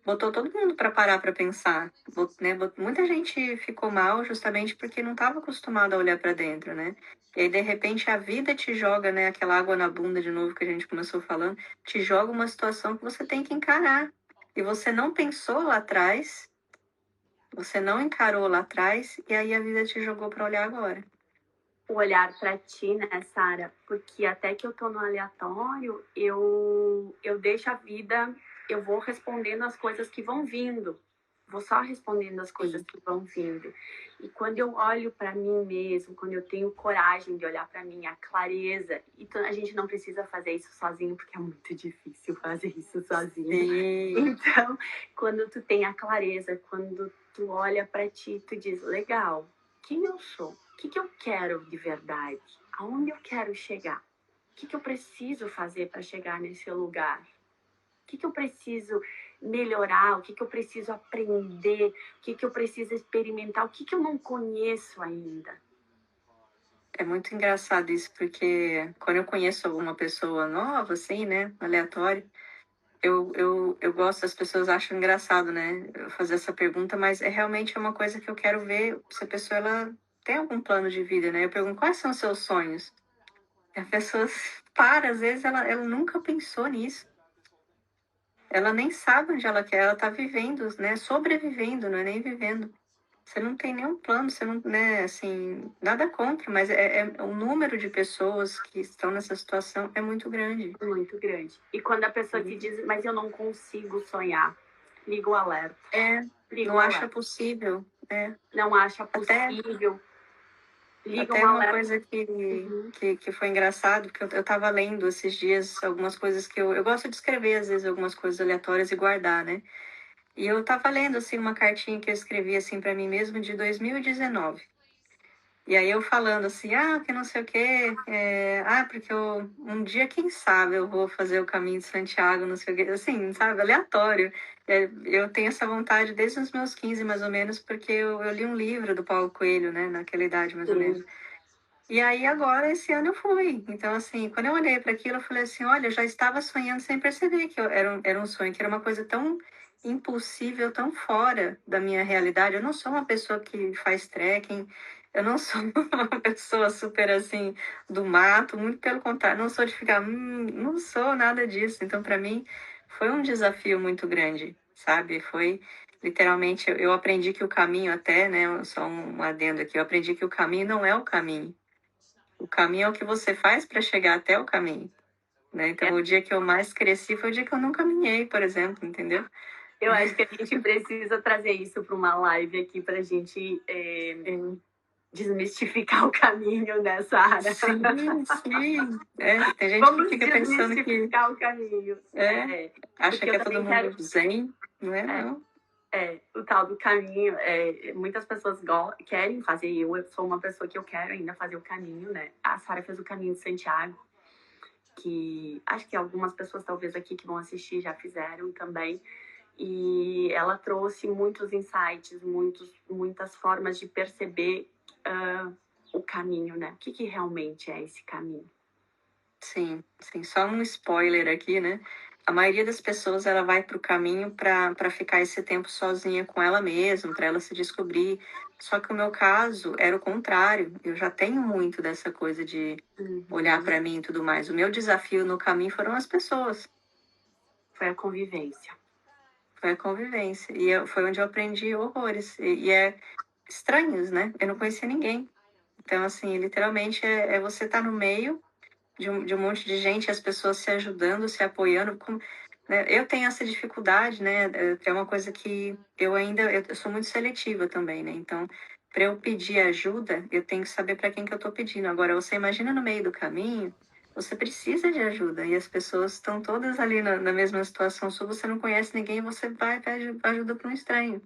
botou todo mundo para parar para pensar, né? Muita gente ficou mal justamente porque não estava acostumado a olhar para dentro, né? E aí, de repente, a vida te joga, né? Aquela água na bunda de novo que a gente começou falando, te joga uma situação que você tem que encarar. E você não pensou lá atrás, você não encarou lá atrás, e aí a vida te jogou para olhar agora. O olhar para ti, né, Sara? Porque até que eu tô no aleatório, eu deixo a vida, eu vou respondendo as coisas que vão vindo. Vou só respondendo as coisas que vão vindo. E quando eu olho para mim mesmo, quando eu tenho coragem de olhar para mim, a clareza, e a gente não precisa fazer isso sozinho, porque é muito difícil fazer isso sozinho. Sim. Então, quando tu tem a clareza, quando tu olha para ti, tu diz, legal, quem eu sou? O que eu quero de verdade? Aonde eu quero chegar? O que eu preciso fazer para chegar nesse lugar? O que eu preciso melhorar? O que eu preciso aprender? O que eu preciso experimentar? O que eu não conheço ainda? É muito engraçado isso, porque quando eu conheço alguma pessoa nova, assim, né, aleatória, eu gosto, as pessoas acham engraçado, né, eu fazer essa pergunta, mas é realmente uma coisa que eu quero ver se a pessoa, ela tem algum plano de vida, né? Eu pergunto, quais são os seus sonhos? E a pessoa para, às vezes ela nunca pensou nisso. Ela nem sabe onde ela quer, ela tá vivendo, né, sobrevivendo, não é nem vivendo. Você não tem nenhum plano, você não, né, assim, nada contra, mas o número de pessoas que estão nessa situação é muito grande. Muito grande. E quando a pessoa te diz, mas eu não consigo sonhar, liga o alerta. Liga Não o acha alerta. possível, Não acha Até, possível. Liga até um uma alerta. coisa que foi engraçado, que eu tava lendo esses dias algumas coisas que eu gosto de escrever, às vezes, algumas coisas aleatórias e guardar, né? E eu tava lendo, assim, uma cartinha que eu escrevi, assim, para mim mesmo de 2019. E aí eu falando assim, que não sei o quê, porque um dia, quem sabe, eu vou fazer o caminho de Santiago, não sei o quê, assim, sabe, aleatório. Eu tenho essa vontade desde os meus 15, mais ou menos, porque eu li um livro do Paulo Coelho, né, naquela idade, mais ou menos. E aí agora, esse ano eu fui. Então, assim, quando eu olhei para aquilo, eu falei assim, olha, eu já estava sonhando sem perceber que era um sonho, que era uma coisa tão impossível, tão fora da minha realidade. Eu não sou uma pessoa que faz trekking, eu não sou uma pessoa super, assim, do mato, muito pelo contrário, não sou de ficar, não sou nada disso. Então, para mim, foi um desafio muito grande, sabe? Foi... Literalmente, eu aprendi que o caminho até, né, só um adendo aqui, eu aprendi que o caminho não é o caminho. O caminho é o que você faz para chegar até o caminho, né? Então, o dia que eu mais cresci foi o dia que eu não caminhei, por exemplo, entendeu? Eu acho que a gente precisa trazer isso para uma live aqui para a gente desmistificar o caminho nessa área. Sim. Tem gente Vamos que fica pensando que desmistificar o caminho. acha que é todo mundo zen, não é, não. O tal do caminho, muitas pessoas querem fazer, eu sou uma pessoa que eu quero ainda fazer o caminho, né? A Sara fez o caminho de Santiago, que acho que algumas pessoas talvez aqui que vão assistir já fizeram também, e ela trouxe muitos insights, muitas formas de perceber o caminho, né? O que realmente é esse caminho? Sim, só um spoiler aqui, né? A maioria das pessoas, ela vai para o caminho para ficar esse tempo sozinha com ela mesma, para ela se descobrir. Só que o meu caso era o contrário. Eu já tenho muito dessa coisa de olhar para mim e tudo mais. O meu desafio no caminho foram as pessoas. Foi a convivência. Foi a convivência. E foi onde eu aprendi horrores. E é estranhos, né? Eu não conhecia ninguém. Então, assim, literalmente é você estar no meio de um monte de gente, as pessoas se ajudando, se apoiando. Né? Eu tenho essa dificuldade, né? Que é uma coisa que eu sou muito seletiva também, né? Então, para eu pedir ajuda, eu tenho que saber para quem que eu estou pedindo. Agora, você imagina no meio do caminho, você precisa de ajuda e as pessoas estão todas ali na mesma situação. Se você não conhece ninguém, você vai e pede ajuda para um estranho.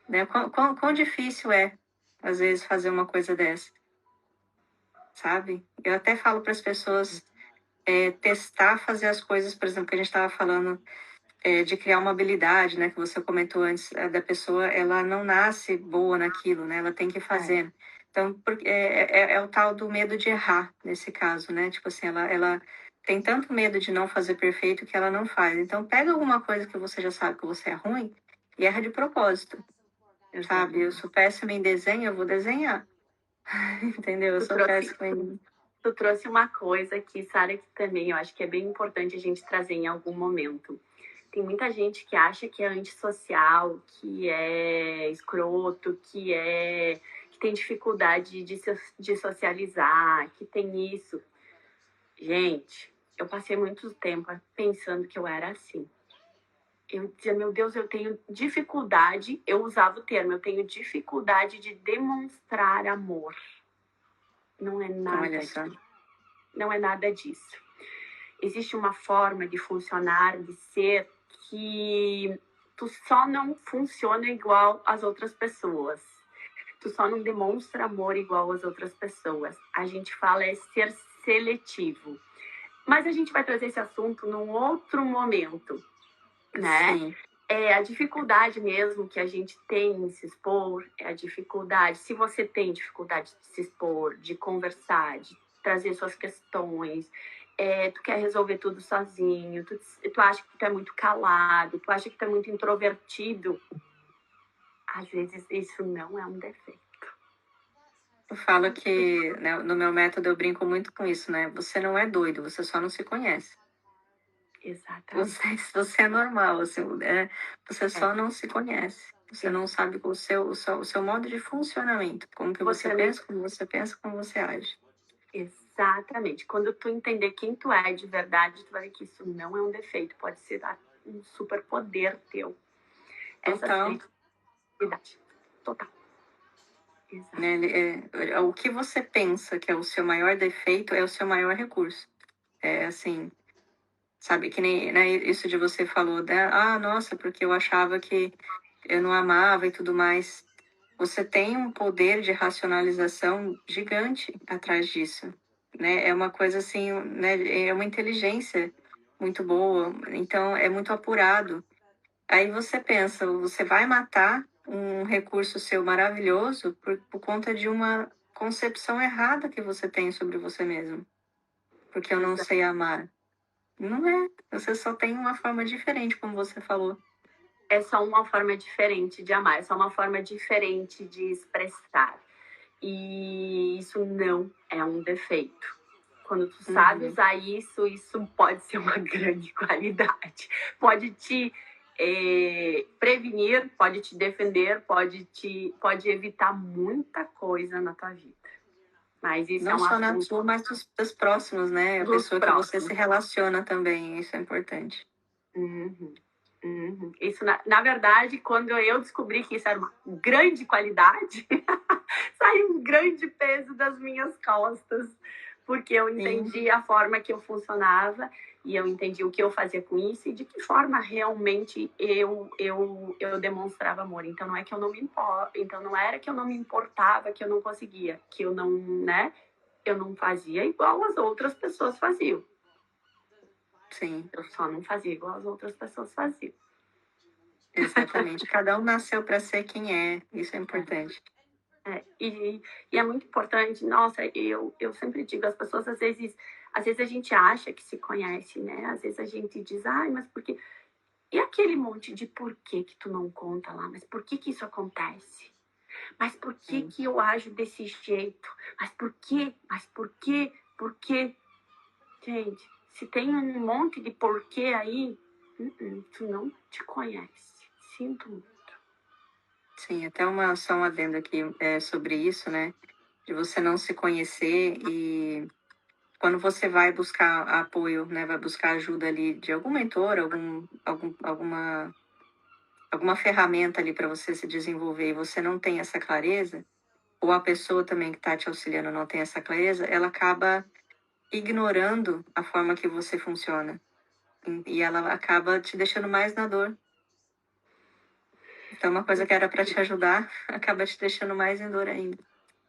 Né? Quão difícil é, às vezes, fazer uma coisa dessa, sabe? Eu até falo para as pessoas testar, fazer as coisas, por exemplo, que a gente estava falando de criar uma habilidade, né? Que você comentou antes, da pessoa, ela não nasce boa naquilo, né? Ela tem que fazer. Então, é o tal do medo de errar, nesse caso, né? Tipo assim, ela tem tanto medo de não fazer perfeito que ela não faz. Então, pega alguma coisa que você já sabe que você é ruim e erra de propósito, sabe? Eu sou péssima em desenho, eu vou desenhar. Entendeu? Eu sou péssima em... Tu trouxe uma coisa aqui, Sara, que também eu acho que é bem importante a gente trazer em algum momento. Tem muita gente que acha que é antissocial, que é escroto, que tem dificuldade de socializar, que tem isso. Gente, eu passei muito tempo pensando que eu era assim. Eu dizia, meu Deus, eu tenho dificuldade, eu usava o termo, eu tenho dificuldade de demonstrar amor. Não é nada disso. Não é nada disso. Existe uma forma de funcionar, de ser, que tu só não funciona igual às outras pessoas. tu só não demonstra amor igual às outras pessoas. A gente fala é ser seletivo. Mas a gente vai trazer esse assunto num outro momento, né? Sim. É a dificuldade mesmo que a gente tem em se expor, é a dificuldade, se você tem dificuldade de se expor, de conversar, de trazer suas questões, tu quer resolver tudo sozinho, tu acha que tu é muito calado, tu acha que tu é muito introvertido, às vezes isso não é um defeito. Eu falo que, né, no meu método eu brinco muito com isso, né? Você não é doido, você só não se conhece. Exatamente. Você é normal, assim, você só não se conhece. Você não sabe o seu modo de funcionamento, como que você pensa, como você age. Exatamente. Quando tu entender quem tu é de verdade, tu vai ver que isso não é um defeito, pode ser um superpoder teu. Essa Total. flexibilidade. Total. Exato. Né? O que você pensa que é o seu maior defeito é o seu maior recurso. É assim, sabe, que nem, né, isso de você falou, nossa, porque eu achava que eu não amava e tudo mais. Você tem um poder de racionalização gigante atrás disso, né? É uma coisa assim, né? É uma inteligência muito boa, então é muito apurado. Aí você pensa, você vai matar um recurso seu maravilhoso por conta de uma concepção errada que você tem sobre você mesmo. Porque eu não sei amar. Não é. Você só tem uma forma diferente, como você falou. É só uma forma diferente de amar, é só uma forma diferente de expressar. E isso não é um defeito. Quando tu sabe usar isso, isso pode ser uma grande qualidade. Pode te prevenir, pode te defender, pode evitar muita coisa na tua vida. Mas isso não é um só assunto na tua, mas dos próximos, né? A pessoa que você se relaciona também, isso é importante. Isso, na verdade, quando eu descobri que isso era uma grande qualidade, saiu um grande peso das minhas costas, porque eu entendi a forma que eu funcionava e eu entendi o que eu fazia com isso e de que forma realmente eu demonstrava amor. Então não é que eu não me importo, então não era que eu não me importava, que eu não conseguia, que eu não, né? Eu não fazia igual as outras pessoas faziam. Sim. Eu só não fazia igual as outras pessoas faziam. Exatamente. Cada um nasceu para ser quem é. Isso é importante. E é muito importante. Nossa, eu sempre digo, as pessoas às vezes a gente acha que se conhece, né? Às vezes a gente diz, ai, mas por quê? E aquele monte de porquê que tu não conta lá? Mas por que isso acontece? Mas por que eu ajo desse jeito? Mas por quê? Mas por quê? Por quê? Gente, se tem um monte de porquê aí, tu não te conhece. Sinto muito. Sim, até só um adendo aqui sobre isso, né? De você não se conhecer e quando você vai buscar apoio, né? Vai buscar ajuda ali de algum mentor, alguma ferramenta ali para você se desenvolver e você não tem essa clareza, ou a pessoa também que está te auxiliando não tem essa clareza, ela acaba ignorando a forma que você funciona. E ela acaba te deixando mais na dor. Então, uma coisa que era para te ajudar, acaba te deixando mais em dor ainda.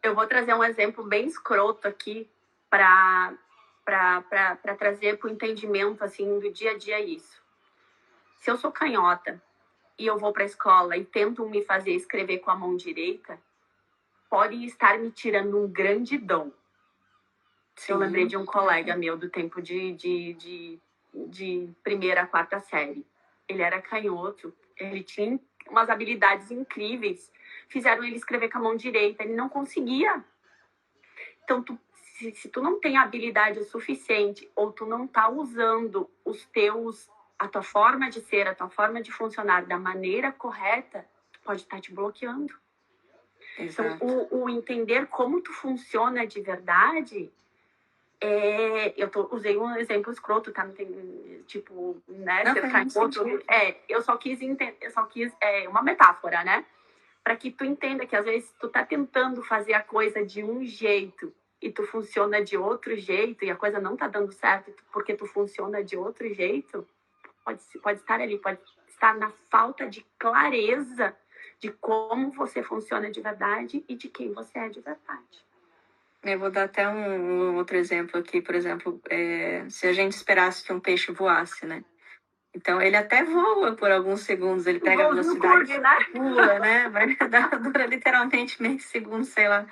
Eu vou trazer um exemplo bem escroto aqui para trazer para o entendimento assim, do dia a dia isso. Se eu sou canhota e eu vou para a escola e tento me fazer escrever com a mão direita, podem estar me tirando um grande dom. Sim. Eu lembrei de um colega meu do tempo de primeira a quarta série. Ele era canhoto, ele tinha umas habilidades incríveis. Fizeram ele escrever com a mão direita, ele não conseguia. Então, se tu não tem habilidade o suficiente ou tu não tá usando a tua forma de ser, a tua forma de funcionar da maneira correta, tu pode estar te bloqueando. Exato. Então, o entender como tu funciona de verdade, usei um exemplo escroto, tá? Não tem, tipo, né? Ser canhoto. Eu só quis uma metáfora, né? Para que tu entenda que às vezes tu tá tentando fazer a coisa de um jeito e tu funciona de outro jeito e a coisa não tá dando certo porque tu funciona de outro jeito, pode estar ali, pode estar na falta de clareza de como você funciona de verdade e de quem você é de verdade. Eu vou dar até um outro exemplo aqui, por exemplo, se a gente esperasse que um peixe voasse, né? Então, ele até voa por alguns segundos, ele pega a velocidade, pula, né? Dura literalmente meio segundo, sei lá.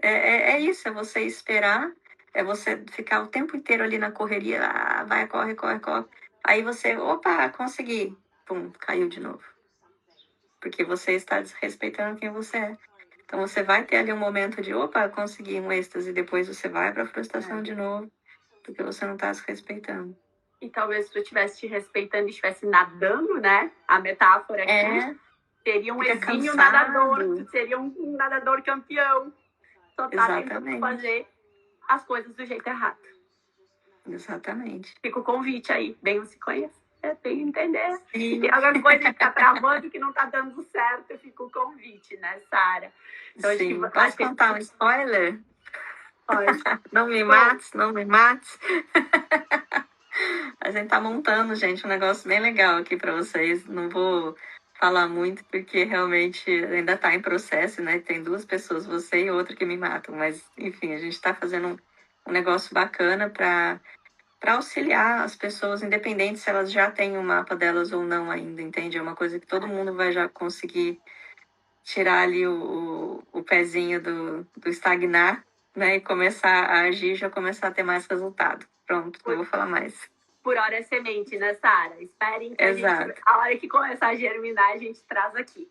É isso, é você esperar, é você ficar o tempo inteiro ali na correria, vai, corre, corre, corre. Aí você, opa, consegui. Pum, caiu de novo. Porque você está desrespeitando quem você é. Então, você vai ter ali um momento de, opa, consegui um êxtase, e depois você vai para a frustração de novo, porque você não está se respeitando. E talvez se tu estivesse te respeitando e estivesse nadando, né? A metáfora aqui, seria um exímio nadador, tu seria um nadador campeão. Só tá tentando fazer as coisas do jeito errado. Exatamente. Fica o convite aí, venham se conhecer, venham entender. Se tem alguma coisa que tá travando que não tá dando certo, fica o convite, né, Sara? Então, sim, posso contar um spoiler? Pode. Não me mates, não me mates. A gente tá montando, gente, um negócio bem legal aqui para vocês. Não vou falar muito porque realmente ainda tá em processo, né? Tem 2 pessoas, você e outra, que me matam. Mas, enfim, a gente tá fazendo um negócio bacana para auxiliar as pessoas, independente se elas já têm o mapa delas ou não ainda, entende? É uma coisa que todo mundo vai já conseguir tirar ali o pezinho do estagnar, né? E começar a agir, já começar a ter mais resultado. Pronto, não vou falar mais. Por hora é semente, né, Sara? Esperem que a hora que começar a germinar, a gente traz aqui.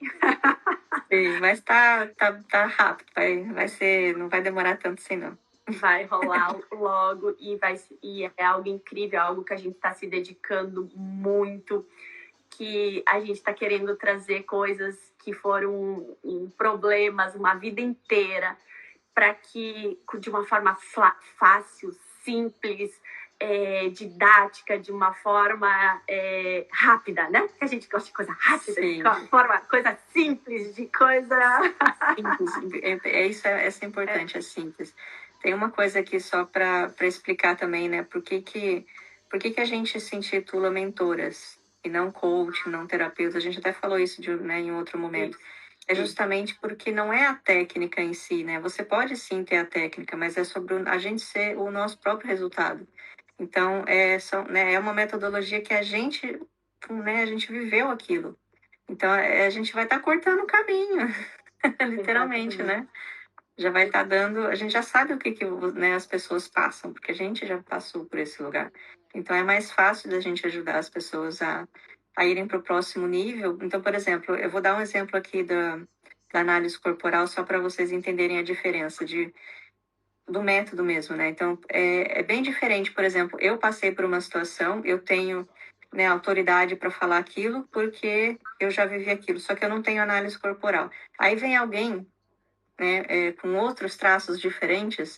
Sim, mas tá rápido, vai ser, não vai demorar tanto assim, não. Vai rolar logo e é algo incrível, algo que a gente está se dedicando muito, que a gente está querendo trazer coisas que foram problemas uma vida inteira, para que, de uma forma fácil, simples, didática, de uma forma rápida, né? Que a gente gosta de coisa rápida, de forma, coisa simples, de coisa... Simples. Essa é importante, é simples. Tem uma coisa aqui só para explicar também, né? Por que a gente se intitula mentoras e não coach, não terapeuta? A gente até falou isso né, em outro momento. É justamente porque não é a técnica em si, né? Você pode sim ter a técnica, mas é sobre a gente ser o nosso próprio resultado. Então, é uma metodologia que a gente viveu aquilo. Então, a gente vai estar cortando o caminho, literalmente, né? Já vai estar dando... A gente já sabe o que né, as pessoas passam, porque a gente já passou por esse lugar. Então, é mais fácil da gente ajudar as pessoas a irem para o próximo nível. Então, por exemplo, eu vou dar um exemplo aqui da análise corporal, só para vocês entenderem a diferença do método mesmo, né? Então, é bem diferente. Por exemplo, eu passei por uma situação, eu tenho, né, autoridade para falar aquilo porque eu já vivi aquilo, só que eu não tenho análise corporal. Aí vem alguém, né, com outros traços diferentes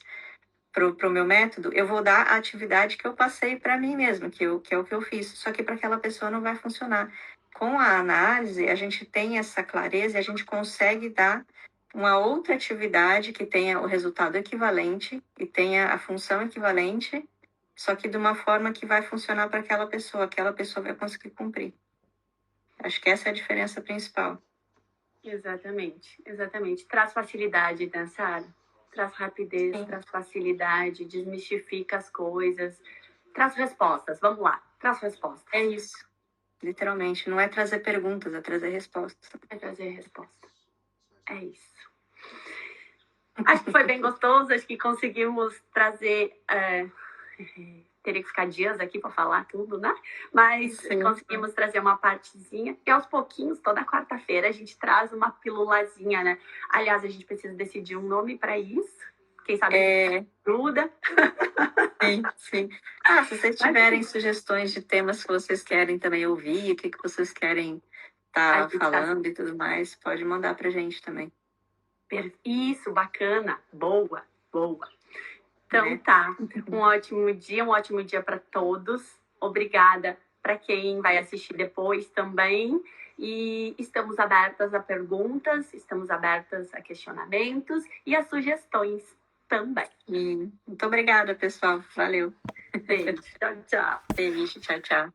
pro meu método, eu vou dar a atividade que eu passei para mim mesma, que é o que eu fiz, só que para aquela pessoa não vai funcionar. Com a análise, a gente tem essa clareza e a gente consegue dar uma outra atividade que tenha o resultado equivalente e tenha a função equivalente, só que de uma forma que vai funcionar para aquela pessoa vai conseguir cumprir. Acho que essa é a diferença principal. Exatamente. Traz facilidade, né, Sara? Traz rapidez, traz facilidade, desmistifica as coisas, traz respostas. Vamos lá, traz respostas. É isso. Literalmente, não é trazer perguntas, é trazer respostas. É trazer respostas. É isso. Acho que foi bem gostoso, acho que conseguimos trazer... Teria que ficar dias aqui para falar tudo, né? Mas conseguimos trazer uma partezinha. E aos pouquinhos, toda quarta-feira, a gente traz uma pilulazinha, né? Aliás, a gente precisa decidir um nome para isso. Quem sabe ajuda. Sim. Se vocês tiverem sugestões de temas que vocês querem também ouvir, o que vocês querem estar falando e tudo mais, pode mandar pra gente também. Isso, bacana. Boa. Então tá, um ótimo dia para todos. Obrigada para quem vai assistir depois também. E estamos abertas a perguntas, estamos abertas a questionamentos e a sugestões também. Muito obrigada, pessoal. Valeu. Beijo. Tchau. Beijo. Tchau.